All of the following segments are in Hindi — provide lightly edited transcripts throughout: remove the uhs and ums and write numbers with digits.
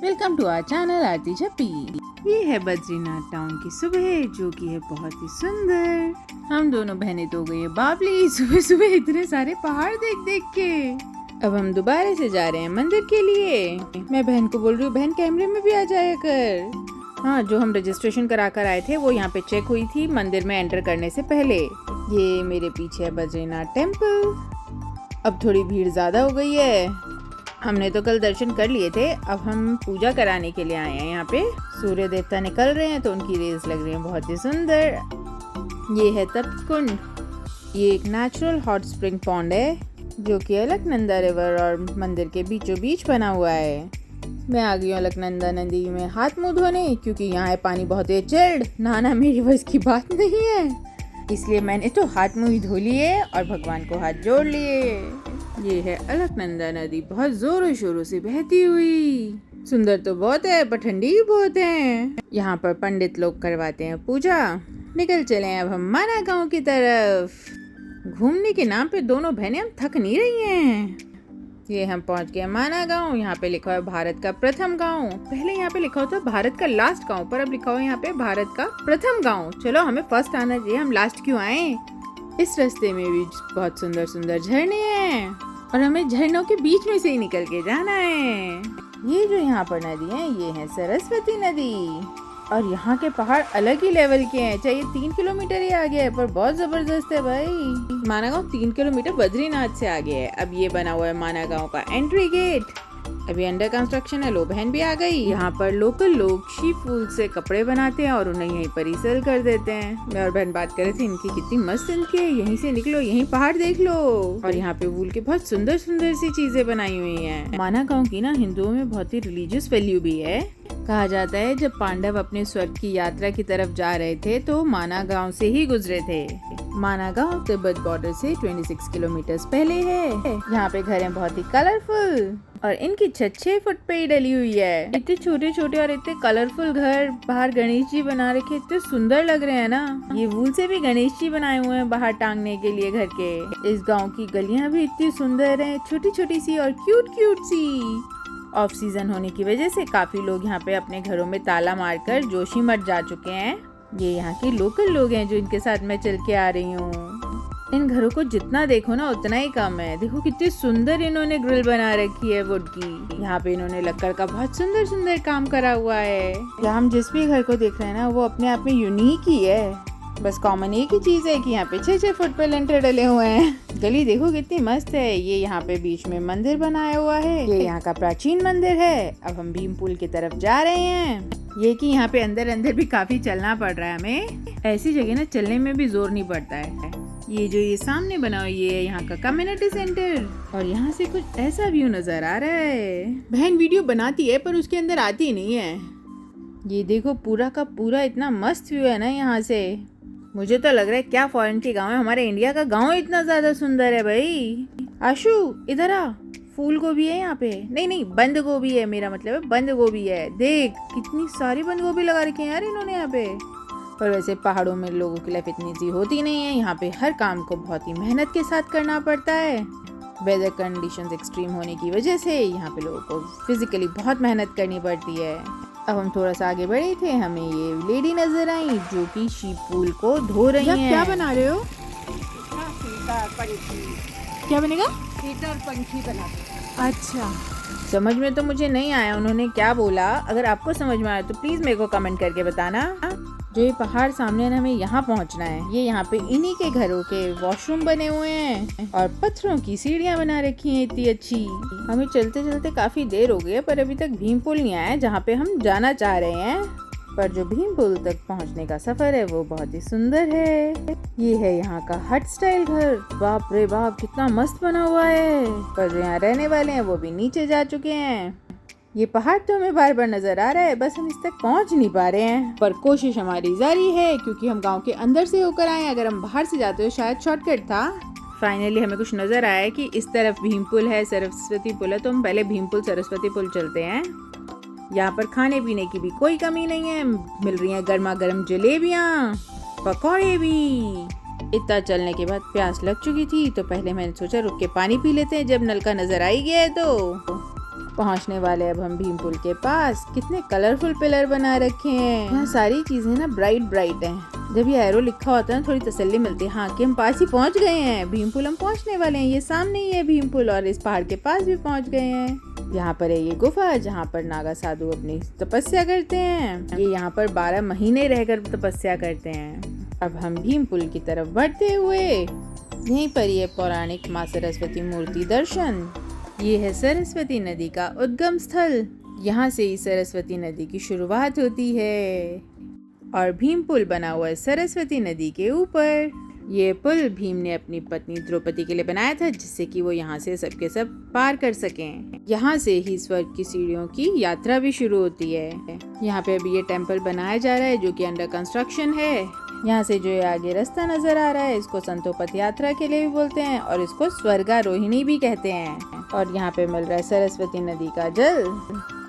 वेलकम टू आवर चैनल आरती झप्पी। ये है बद्रीनाथ टाउन की सुबह, जो कि है बहुत ही सुंदर। हम दोनों बहनें तो गई है बावली सुबह सुबह इतने सारे पहाड़ देख देख के। अब हम दोबारा से जा रहे हैं मंदिर के लिए। मैं बहन को बोल रही हूँ, बहन कैमरे में भी आ जाया कर। हाँ, जो हम रजिस्ट्रेशन करा कर आए थे वो यहाँ पे चेक हुई थी मंदिर में एंटर करने से पहले। ये मेरे पीछे है बद्रीनाथ टेम्पल। अब थोड़ी भीड़ ज्यादा हो गई है। हमने तो कल दर्शन कर लिए थे, अब हम पूजा कराने के लिए आए हैं। यहाँ पे सूर्य देवता निकल रहे हैं तो उनकी रेस लग रही है बहुत ही सुंदर। ये है तप्त कुंड। ये एक नेचुरल हॉट स्प्रिंग पॉन्ड है जो कि अलकनंदा रिवर और मंदिर के बीचों बीच बना हुआ है। मैं आ गई हूँ अलकनंदा नदी में हाथ मुंह धोने, क्योंकि यहाँ है पानी बहुत ही चिल्ड। नहाना मेरी बस की बात नहीं है, इसलिए मैंने तो हाथ मुंह ही धो लिए और भगवान को हाथ जोड़ लिए। ये है अलकनंदा नदी, बहुत जोरों शोरों से बहती हुई। सुंदर तो बहुत है पर ठंडी भी बहुत है। यहाँ पर पंडित लोग करवाते हैं पूजा। निकल चले अब हम माना गांव की तरफ। घूमने के नाम पे दोनों बहनें हम थक नहीं रही हैं। ये हम पहुंच गए माना गांव। यहाँ पे लिखा है भारत का प्रथम गांव। पहले यहाँ पे लिखा होता भारत का लास्ट गांव, पर अब लिखा हुआ है यहाँ पे भारत का प्रथम गांव। चलो, हमें फर्स्ट आना चाहिए, हम लास्ट क्यों आए। इस रास्ते में भी बहुत सुंदर सुंदर झरने हैं और हमें झरनों के बीच में से ही निकल के जाना है। ये जो यहाँ पर नदी है ये है सरस्वती नदी, और यहाँ के पहाड़ अलग ही लेवल के हैं। चाहिए 3 किलोमीटर ही आगे है, पर बहुत जबरदस्त है भाई। माना गांव 3 किलोमीटर बद्रीनाथ से आगे है। अब ये बना हुआ है माना गांव का एंट्री गेट। अभी अंडर कंस्ट्रक्शन है। लो बहन भी आ गई। यहाँ पर लोकल लोग शी फूल से कपड़े बनाते हैं और उन्हें यहीं पर ही सेल कर देते हैं। मैं और बहन बात कर रहे थे, इनकी कितनी मस्त सिल्क है, यहीं से निकलो, यहीं पहाड़ देख लो। और यहाँ पे वूल की बहुत सुंदर सुंदर सी चीजें बनाई हुई हैं। माना गांव की ना हिंदुओं में बहुत ही रिलीजियस वैल्यू भी है। कहा जाता है जब पांडव अपने स्वर्ग की यात्रा की तरफ जा रहे थे तो माना गांव से ही गुजरे थे। माना गांव तिब्बत बॉर्डर से 26 किलोमीटर पहले है। यहाँ पे घर हैं बहुत ही कलरफुल और इनकी छत 6 फुट पे ही डली हुई है। इतने छोटे छोटे और इतने कलरफुल घर। बाहर गणेश जी बना रखे, इतने सुंदर लग रहे हैं ना। ये वूल से भी गणेश जी बनाए हुए हैं बाहर टांगने के लिए घर के। इस गाँव की गलियाँ भी इतनी सुंदर है, छोटी छोटी सी और क्यूट क्यूट सी। ऑफ सीजन होने की वजह से काफी लोग यहाँ पे अपने घरों में ताला मारकर जोशीमठ जा चुके हैं। ये यहाँ के लोकल लोग हैं जो इनके साथ मैं चल के आ रही हूँ। इन घरों को जितना देखो ना उतना ही कम है। देखो कितनी सुंदर इन्होंने ग्रिल बना रखी है वुड की। यहाँ पे इन्होंने लक्कड़ का बहुत सुंदर सुंदर काम करा हुआ है। यहाँ हम जिस भी घर को देख रहे हैं ना वो अपने आप में यूनिक ही है। बस कॉमन एक ही चीज है कि यहाँ पे 6-6 फुट पे लेंटर डले हुए हैं। गली देखो कितनी मस्त है। ये यहाँ पे बीच में मंदिर बनाया हुआ है। ये यहाँ का प्राचीन मंदिर है। अब हम भीम पुल की तरफ जा रहे हैं। ये कि यहाँ पे अंदर अंदर भी काफी चलना पड़ रहा है हमें। ऐसी जगह ना चलने में भी जोर नहीं पड़ता है। ये जो ये सामने बना हुआ ये है यहाँ का कम्युनिटी सेंटर, और यहाँ से कुछ ऐसा व्यू नजर आ रहा है। बहन वीडियो बनाती है पर उसके अंदर आती नहीं है। ये देखो पूरा का पूरा इतना मस्त व्यू है ना यहाँ से। मुझे तो लग रहा है क्या फॉरेन के गांव है, हमारे इंडिया का गांव इतना ज्यादा सुंदर है भाई। आशु इधर आ, फूल गोभी है यहाँ पे। नहीं बंद गोभी है, मेरा मतलब है बंद गोभी है। देख कितनी सारी बंद गोभी लगा रखी है यार इन्होंने यहाँ पे। पर वैसे पहाड़ों में लोगों की लाइफ इतनी सी होती नहीं है। यहाँ पे हर काम को बहुत ही मेहनत के साथ करना पड़ता है। वेदर कंडीशंस एक्सट्रीम होने की वजह से यहाँ पे लोगों को फिजिकली बहुत मेहनत करनी पड़ती है। अब हम थोड़ा सा आगे बढ़े थे, हमें ये लेडी नजर आई जो कि शी फूल को धो रही हैं। क्या बना रहे हो? क्या बनेगा? हीटर पंखी बना। अच्छा, समझ में तो मुझे नहीं आया उन्होंने क्या बोला। अगर आपको समझ में आया तो प्लीज मेरे को कमेंट करके बताना। जो ये पहाड़ सामने है ना, हमें यहाँ पहुँचना है। ये यहाँ पे इन्हीं के घरों के वॉशरूम बने हुए हैं और पत्थरों की सीढ़ियाँ बना रखी हैं इतनी अच्छी। हमें चलते चलते काफी देर हो गई है पर अभी तक भीम पुल नहीं आया जहाँ पे हम जाना चाह रहे हैं। पर जो भीम पुल तक पहुँचने का सफर है वो बहुत ही सुंदर है। ये है यहाँ का हट स्टाइल घर। बाप रे बाप कितना मस्त बना हुआ है। पर जो यहाँ रहने वाले हैं वो भी नीचे जा चुके हैं। ये पहाड़ तो हमें बार बार नजर आ रहा है, बस हम इस तक पहुंच नहीं पा रहे हैं। पर कोशिश हमारी जारी है क्योंकि हम गांव के अंदर से होकर आए। अगर हम बाहर से जाते तो शायद शॉर्टकट था। फाइनली हमें कुछ नजर आया कि इस तरफ भीम पुल है, सरस्वती पुल है, तो हम पहले भीम पुल सरस्वती पुल चलते हैं। यहाँ पर खाने पीने की भी कोई कमी नहीं है। मिल रही है गर्मा गर्म जलेबियाँ, पकौड़े भी। इतना चलने के बाद प्यास लग चुकी थी तो पहले मैंने सोचा रुक के पानी पी लेते हैं जब नल का नजर आई गया है तो। पहुंचने वाले अब हम भीम पुल के पास। कितने कलरफुल पिलर बना रखे हैं। यहाँ सारी चीजें ना ब्राइट ब्राइट हैं। जब ये एरो लिखा होता है ना थोड़ी तसल्ली मिलती है, हाँ कि हम पास ही पहुंच गए हैं। भीम पुल हम पहुंचने वाले हैं। ये सामने ही है भीम पुल और इस पहाड़ के पास भी पहुंच गए हैं। यहाँ पर है ये गुफा जहाँ पर नागा साधु अपनी तपस्या करते हैं। ये यहाँ पर 12 महीने रहकर तपस्या करते हैं। अब हम भीम पुल की तरफ बढ़ते हुए यहीं पर ये पौराणिक माँ सरस्वती मूर्ति दर्शन। ये है सरस्वती नदी का उद्गम स्थल। यहाँ से ही सरस्वती नदी की शुरुआत होती है और भीम पुल बना हुआ है सरस्वती नदी के ऊपर। ये पुल भीम ने अपनी पत्नी द्रौपदी के लिए बनाया था, जिससे कि वो यहाँ से सबके सब पार कर सकें। यहाँ से ही स्वर्ग की सीढ़ियों की यात्रा भी शुरू होती है। यहाँ पे अभी ये टेम्पल बनाया जा रहा है जो कि अंडर कंस्ट्रक्शन है। यहाँ से जो ये आगे रास्ता नजर आ रहा है इसको संतोपत यात्रा के लिए भी बोलते हैं और इसको स्वर्गारोहिणी भी कहते हैं। और यहाँ पे मिल रहा है सरस्वती नदी का जल।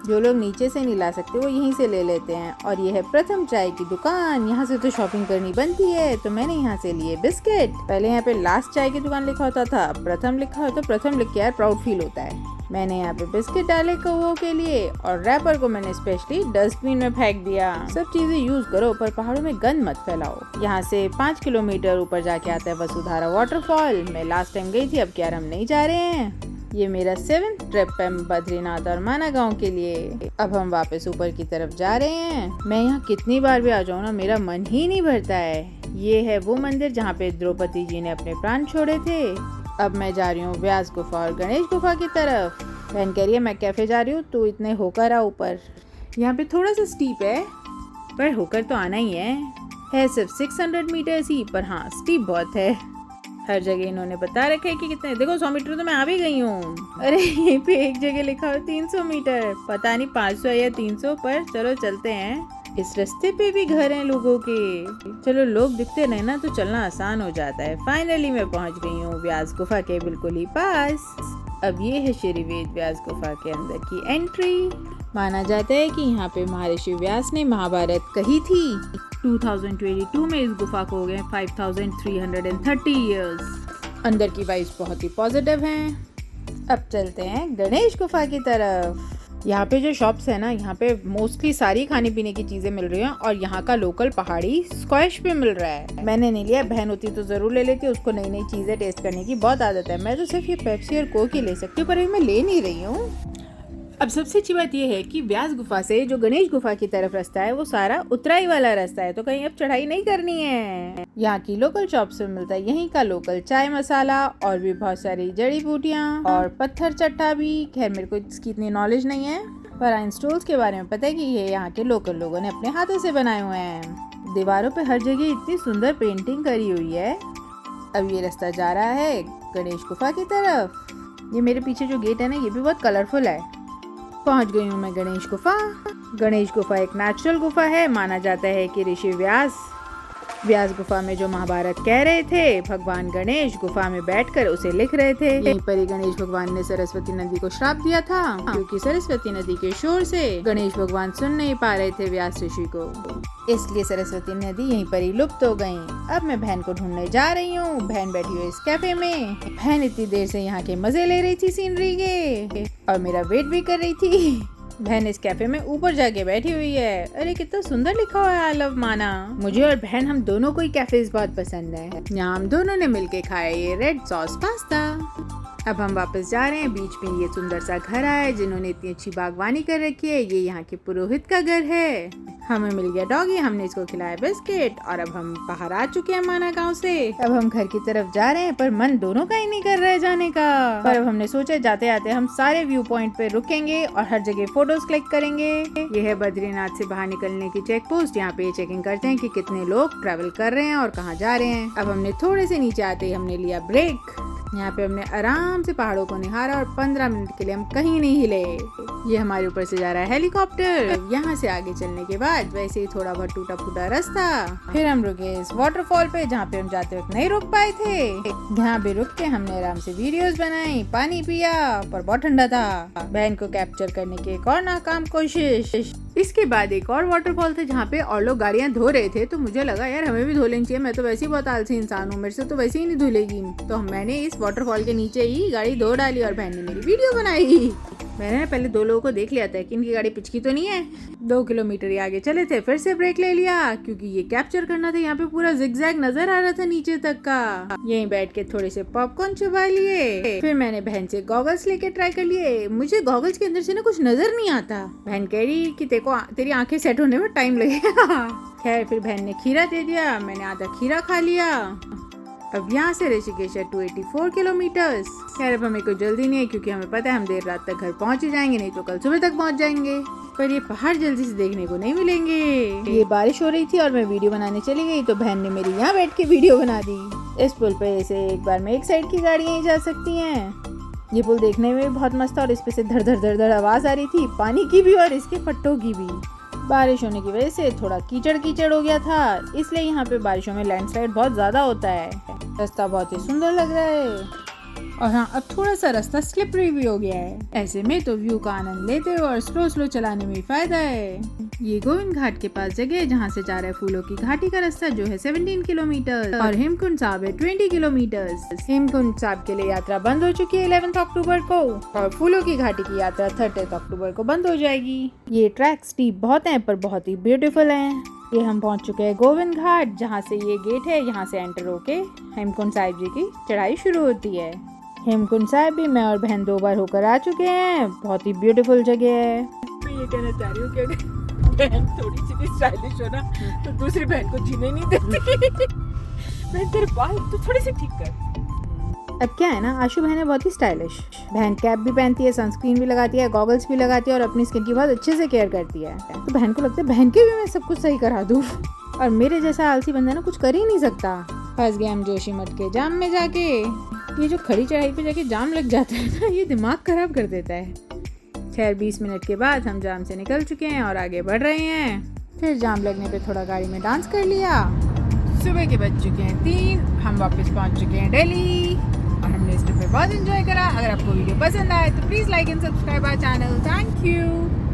जो लोग नीचे से नहीं ला सकते वो यहीं से ले लेते हैं। और ये है प्रथम चाय की दुकान। यहाँ से तो शॉपिंग करनी बनती है, तो मैंने यहाँ से लिए बिस्किट। पहले यहाँ पे लास्ट चाय की दुकान लिखा होता था, अब प्रथम लिखा हो तो प्रथम लिख के यार प्राउड फील होता है। मैंने यहाँ पे बिस्किट डाले कौओं के लिए और रैपर को मैंने स्पेशली डस्टबिन में फेंक दिया। सब चीजें यूज करो पर पहाड़ों में गंद मत फैलाओ। यहाँ से 5 किलोमीटर ऊपर जाके आता है वसुधारा वाटरफॉल। मैं लास्ट टाइम गई थी, अब क्या हम नहीं जा रहे हैं। ये मेरा 7th ट्रिप है बद्रीनाथ और माना गाँव के लिए। अब हम वापस ऊपर की तरफ जा रहे हैं। मैं यहाँ कितनी बार भी आ जाऊँ ना, मेरा मन ही नहीं भरता है। ये है वो मंदिर जहाँ पे द्रौपदी जी ने अपने प्राण छोड़े थे। अब मैं जा रही हूँ व्यास गुफा और गणेश गुफा की तरफ। बहन कह रही है मैं कैफे जा रही हूँ, तो इतने होकर आ ऊपर। यहाँ पे थोड़ा सा स्टीप है पर होकर तो आना ही है सिर्फ 600 मीटर्स ही, पर हाँ स्टीप बहुत है। हर जगह इन्होंने बता रखा है कि कितने, देखो 100 मीटर तो मैं आ भी गई हूँ। अरे यहीं पे एक जगह लिखा हो 300 मीटर, पता नहीं 500 या 300, पर चलो चलते हैं। इस रास्ते पे भी घर हैं लोगों के। चलो लोग दिखते रहे ना तो चलना आसान हो जाता है। फाइनली मैं पहुंच गई हूँ व्यास गुफा के बिल्कुल ही पास। अब ये है श्री वेद व्यास गुफा के अंदर की एंट्री। माना जाता है कि यहाँ पे महर्षि व्यास ने महाभारत कही थी। 2022 में इस गुफा को हो गए 5330 इयर्स। अंदर की वाइब्स बहुत ही पॉजिटिव हैं। अब चलते हैं गणेश गुफा की तरफ। यहाँ पे जो शॉप्स है ना, यहाँ पे मोस्टली सारी खाने पीने की चीजें मिल रही हैं और यहाँ का लोकल पहाड़ी स्क्वैश पे मिल रहा है। मैंने नहीं लिया, बहन होती तो जरूर ले लेती। उसको नई नई चीजें टेस्ट करने की बहुत आदत है। मैं तो सिर्फ ये पेप्सी और कोक ही ले सकती हूँ, पर मैं ले नहीं रही हूँ। अब सबसे अच्छी बात यह है कि व्यास गुफा से जो गणेश गुफा की तरफ रास्ता है वो सारा उतराई वाला रास्ता है, तो कहीं अब चढ़ाई नहीं करनी है। यहाँ की लोकल शॉप से मिलता है यहीं का लोकल चाय मसाला और भी बहुत सारी जड़ी बूटियाँ और पत्थर चट्टा भी। खैर मेरे को इसकी इतनी नॉलेज नहीं है, पर इन स्टोल्स के बारे में पता है कि ये यहाँ के लोकल लोगों ने अपने हाथों से बनाए हुए हैं। दीवारों पे हर जगह इतनी सुंदर पेंटिंग करी हुई है। अब ये रास्ता जा रहा है गणेश गुफा की तरफ। ये मेरे पीछे जो गेट है ना, ये भी बहुत कलरफुल है। पहुंच गई हूँ मैं गणेश गुफा। गणेश गुफा एक नेचुरल गुफा है। माना जाता है कि ऋषि व्यास गुफा में जो महाभारत कह रहे थे, भगवान गणेश गुफा में बैठकर उसे लिख रहे थे। यहीं पर ही गणेश भगवान ने सरस्वती नदी को श्राप दिया था, क्योंकि सरस्वती नदी के शोर से गणेश भगवान सुन नहीं पा रहे थे व्यास ऋषि को, इसलिए सरस्वती नदी यहीं पर ही लुप्त हो गयी। अब मैं बहन को ढूंढने जा रही हूँ। बहन बैठी हुई इस कैफे में। बहन इतनी देर से यहाँ के मजे ले रही थी सीनरी के और मेरा वेट भी कर रही थी। बहन इस कैफे में ऊपर जाके बैठी हुई है। अरे कितना सुंदर लिखा हुआ है आई लव माना। मुझे और बहन हम दोनों को ही कैफेज बहुत पसंद है। यहाँ हम दोनों ने मिलके खाया ये रेड सॉस पास्ता। अब हम वापस जा रहे हैं। बीच में ये सुंदर सा घर आया है जिन्होंने इतनी अच्छी बागवानी कर रखी है। ये यहाँ के पुरोहित का घर है। हमें मिल गया डॉगी, हमने इसको खिलाया बिस्किट और अब हम बाहर आ चुके हैं माना गांव से। अब हम घर की तरफ जा रहे हैं, पर मन दोनों का ही नहीं कर रहा है जाने का। पर अब हमने सोचा जाते आते हम सारे व्यू पॉइंट पे रुकेंगे और हर जगह फोटोज क्लिक करेंगे। ये है बद्रीनाथ से बाहर निकलने की चेक पोस्ट। यहाँ पे चेकिंग करते हैं कि कितने लोग ट्रेवल कर रहे हैं और कहाँ जा रहे हैं। अब हमने थोड़े से नीचे आते ही हमने लिया ब्रेक। यहाँ पे हमने आराम से पहाड़ों को निहारा और 15 मिनट के लिए हम कहीं नहीं हिले। ये हमारे ऊपर से जा रहा है हेलीकॉप्टर। यहाँ से आगे चलने के बाद वैसे ही थोड़ा बहुत टूटा फूटा रास्ता। फिर हम रुके इस वाटरफॉल पे जहाँ पे हम जाते वक्त नहीं रुक पाए थे। यहाँ पे रुक के हमने आराम से वीडियोस बनाई, पानी पिया, पर बहुत ठंडा था। बहन को कैप्चर करने की एक और नाकाम कोशिश। इसके बाद एक और वाटरफॉल था जहाँ पे और लोग गाड़ियाँ धो रहे थे, तो मुझे लगा यार हमें भी धो लेनी चाहिए। मैं तो वैसे ही बहुत आलसी इंसान हूँ, मेरे से तो वैसे ही नहीं धुलेगी। तो मैंने इस वाटरफॉल के नीचे ही गाड़ी धो डाली और बहन ने मेरी वीडियो बनाई। मैंने पहले 2 लोगों को देख लिया था कि इनकी गाड़ी पिचकी तो नहीं है। 2 किलोमीटर ही आगे चले थे, फिर से ब्रेक ले लिया क्योंकि ये कैप्चर करना था। यहाँ पे पूरा जिगजैग नजर आ रहा था नीचे तक का। यहीं बैठ के थोड़े से पॉपकॉर्न चबा लिए। फिर मैंने बहन से गॉगल्स लेके ट्राई कर लिए। मुझे गॉगल्स के अंदर से ना कुछ नजर नहीं आता। बहन कह रही कि तेरी आंखें सेट होने में टाइम लगेगा। खैर फिर बहन ने खीरा दे दिया, मैंने आधा खीरा खा लिया। अब यहाँ से ऋषिकेश है 284 किलोमीटर्स। खैर अब हमें कोई जल्दी नहीं है क्योंकि हमें पता है हम देर रात तक घर पहुँच ही जाएंगे, नहीं तो कल सुबह तक पहुँच जाएंगे। पर ये पहाड़ जल्दी से देखने को नहीं मिलेंगे। ये बारिश हो रही थी और मैं वीडियो बनाने चली गई तो बहन ने मेरी यहाँ बैठ के वीडियो बना दी। इस पुल पे से एक बार में एक साइड की गाड़ियाँ ही जा सकती हैं। ये पुल देखने में भी बहुत मस्त था और इस पे से धड़ धड़ धड़ धड़ आवाज आ रही थी, पानी की भी और इसके पट्टों की भी। बारिश होने की वजह से थोड़ा कीचड़ कीचड़ हो गया था, इसलिए यहाँ पे बारिशों में लैंडस्लाइड बहुत ज्यादा होता है। रास्ता बहुत ही सुंदर लग रहा है और हाँ अब थोड़ा सा रास्ता स्लिपरी भी हो गया है। ऐसे में तो व्यू का आनंद लेते हो और स्लो स्लो चलाने में फायदा है। ये गोविंद घाट के पास जगह है जहाँ से जा रहा है फूलों की घाटी का रास्ता जो है 17 किलोमीटर और हेमकुंड साहब है 20 किलोमीटर। हेमकुंड साहब के लिए यात्रा बंद हो चुकी है 11 अक्टूबर को और फूलों की घाटी की यात्रा 30 अक्टूबर को बंद हो जाएगी। ये ट्रैक स्टीप बहुत है पर बहुत ही ब्यूटीफुल है। ये हम पहुंच चुके हैं गोविंद घाट जहाँ से ये गेट है, यहाँ से एंटर होके हेमकुंड साहिब जी की चढ़ाई शुरू होती है। हेमकुंड साहिब भी मैं और बहन 2 बार होकर आ चुके हैं, बहुत ही ब्यूटीफुल जगह है। मैं ये कहना चाह रही हूँ कि अगर बहन थोड़ी सी भी स्टाइलिश हो ना तो दूसरी बहन को जीने नहीं देती। बहन तेरे बाल तो थोड़े से ठीक कर। अब क्या है ना, आशु बहन है बहुत ही स्टाइलिश। बहन कैप भी पहनती है, सनस्क्रीन भी लगाती है, गॉगल्स भी लगाती है और अपनी स्किन की बहुत अच्छे से केयर करती है। तो बहन को लगता है बहन के भी मैं सब कुछ सही करा दूँ और मेरे जैसा आलसी बंदा ना कुछ कर ही नहीं सकता। फंस गए हम जोशीमठ के जाम में जाके। ये जो खड़ी चढ़ाई पे जाके जाम लग जाता है ना, ये दिमाग खराब कर देता है। खैर 20 मिनट के बाद हम जाम से निकल चुके हैं और आगे बढ़ रहे हैं। फिर जाम लगने पे थोड़ा गाड़ी में डांस कर लिया। सुबह के बज चुके हैं 3, हम वापस पहुंच चुके हैं दिल्ली और हमने इस ट्रिप में बहुत एंजॉय करा। अगर आपको वीडियो पसंद आए तो please like and subscribe our channel. Thank you.